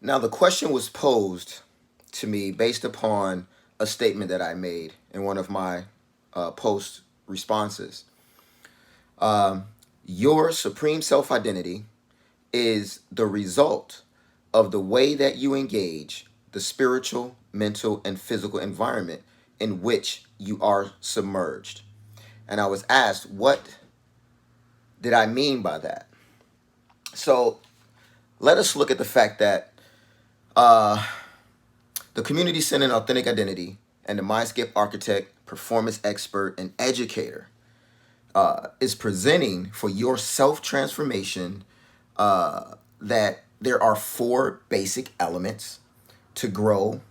Now, the question was posed to me based upon a statement that I made in one of my post responses. Your supreme self identity is the result of the way that you engage the spiritual, mental, and physical environment in which you are submerged. And I was asked, what did I mean by that? So let us look at the fact that uh, the community centered authentic identity and the mindscape architect, performance expert, and educator is presenting for your self transformation that there are four basic elements to grow,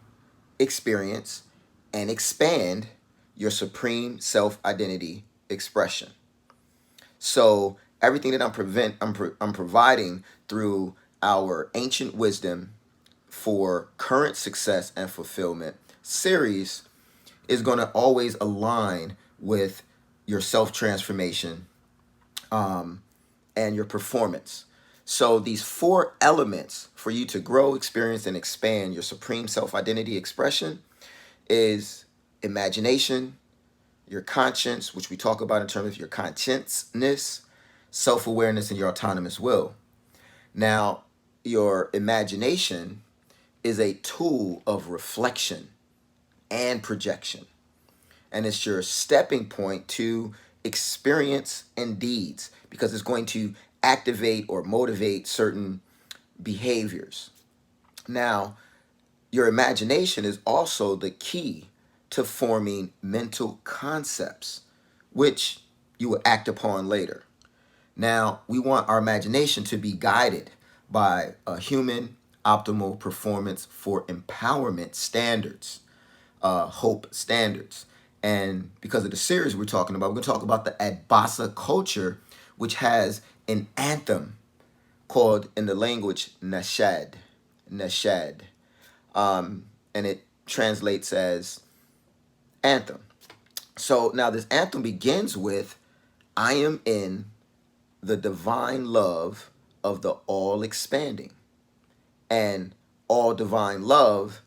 experience, and expand your supreme self identity expression. So everything that I'm providing through our ancient wisdom for current success and fulfillment series is going to always align with your self transformation and your performance. So these four elements for you to grow, experience, and expand your supreme self identity expression is imagination, your conscience, which we talk about in terms of your conscientiousness, self awareness, and your autonomous will. Now, your imagination is a tool of reflection and projection, and it's your stepping point to experience and deeds because it's going to activate or motivate certain behaviors. Now, your imagination is also the key to forming mental concepts, which you will act upon later. Now, we want our imagination to be guided by a human optimal performance for empowerment standards, hope standards. And because of the series we're talking about, we're going to talk about the Adbasa culture, which has an anthem called in the language Nashad. Nashad. And it translates as anthem. So now this anthem begins with I am in the divine love of the all expanding. And all divine love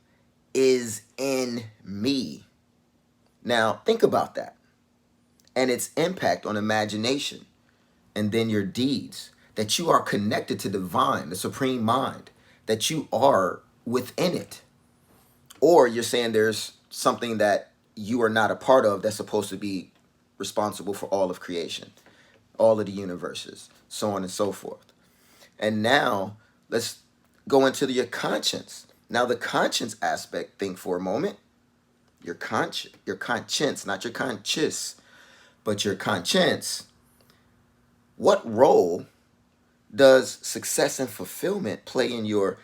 is in me. Now, think about that and its impact on imagination and then your deeds. That you are connected to divine, the supreme mind, that you are within it. Or you're saying there's something that you are not a part of that's supposed to be responsible for all of creation, all of the universes, so on and so forth. And now let's go into your conscience. Now the conscience aspect, think for a moment. Your conscience, not your conscious, but your conscience. What role does success and fulfillment play in your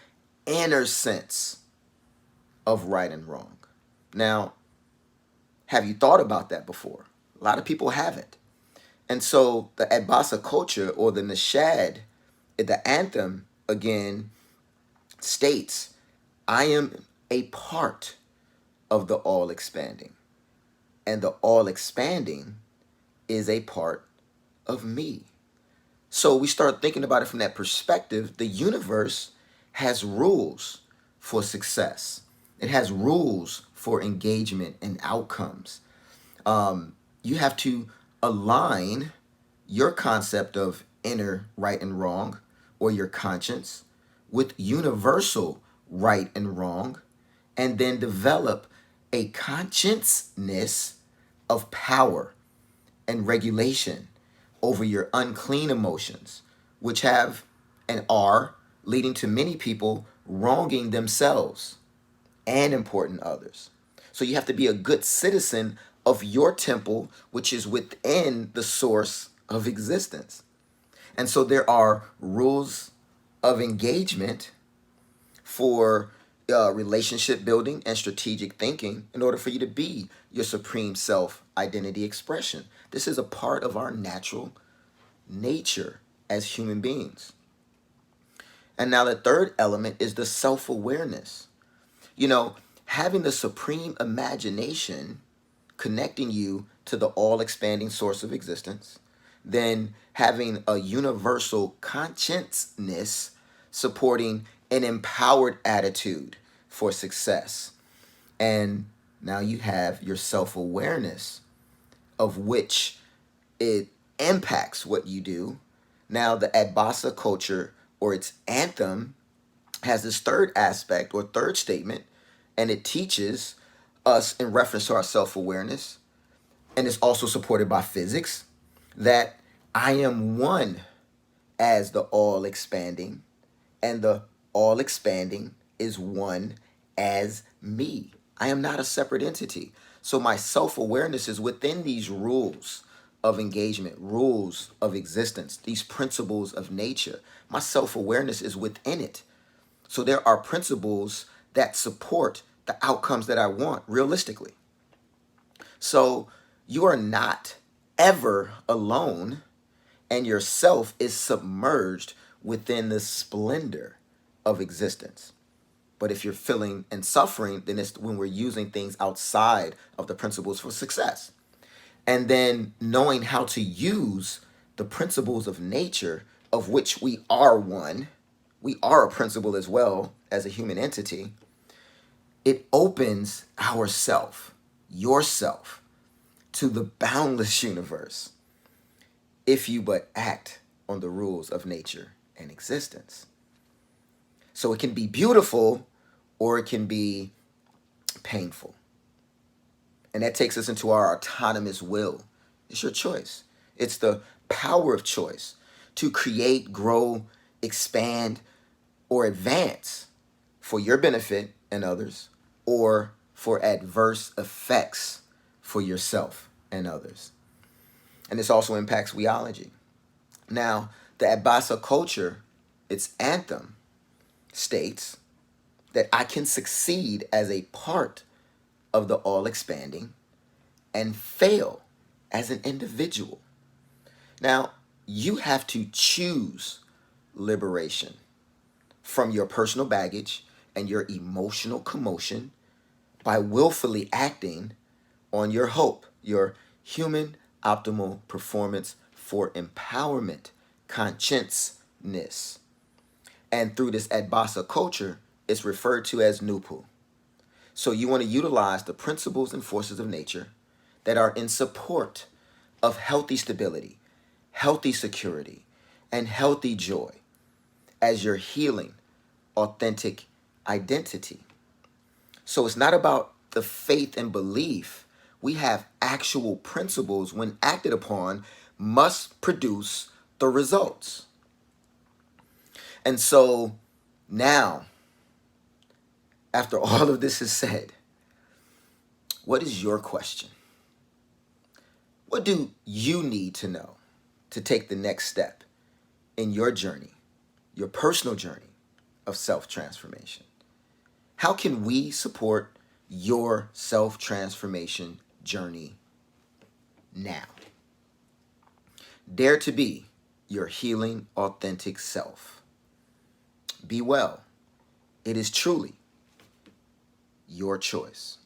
inner sense of right and wrong? Now, have you thought about that before? A lot of people haven't. And so the Adbasa culture or the Nashad, the anthem again states, I am a part of the all expanding. And the all expanding is a part of me. So we start thinking about it from that perspective. The universe has rules for success. It has rules for engagement and outcomes. You have to align your concept of inner right and wrong or your conscience with universal right and wrong, and then develop a consciousness of power and regulation over your unclean emotions, which have and are leading to many people wronging themselves and important others. So you have to be a good citizen of your temple, which is within the source of existence. And so there are rules of engagement for relationship building and strategic thinking in order for you to be your supreme self identity expression. This is a part of our natural nature as human beings. And now the third element is the self awareness. You know, having the supreme imagination connecting you to the all expanding source of existence, then having a universal consciousness supporting an empowered attitude for success. And now you have your self-awareness, of which it impacts what you do. Now the Adbasa culture, or its anthem, has this third aspect or third statement, and it teaches us in reference to our self-awareness, and it's also supported by physics, that I am one as the all expanding, and the all expanding is one as me. I am not a separate entity. So my self-awareness is within these rules of engagement, rules of existence, these principles of nature. My self-awareness is within it. So there are principles that support the outcomes that I want realistically. So you are not ever alone, and yourself is submerged within the splendor of existence. But if you're feeling and suffering, then it's when we're using things outside of the principles for success. And then knowing how to use the principles of nature, of which we are one, we are a principle as well as a human entity. It opens ourself, yourself, to the boundless universe if you but act on the rules of nature and existence. So it can be beautiful or it can be painful. And that takes us into our autonomous will. It's your choice. It's the power of choice to create, grow, expand, or advance for your benefit and others, or for adverse effects for yourself and others. And this also impacts weology. Now, the Adbasa culture, its anthem, states that I can succeed as a part of the all-expanding and fail as an individual. Now, you have to choose liberation from your personal baggage and your emotional commotion by willfully acting on your hope, your human optimal performance for empowerment, consciousness. And through this Adbasa culture, it's referred to as Nupu. So you want to utilize the principles and forces of nature that are in support of healthy stability, healthy security, and healthy joy as your healing, authentic identity. So it's not about the faith and belief. We have actual principles, when acted upon, must produce the results. And so now, after all of this is said, what is your question? What do you need to know to take the next step in your journey, your personal journey of self-transformation? How can we support your self-transformation journey now? Dare to be your healing, authentic self. Be well. It is truly your choice.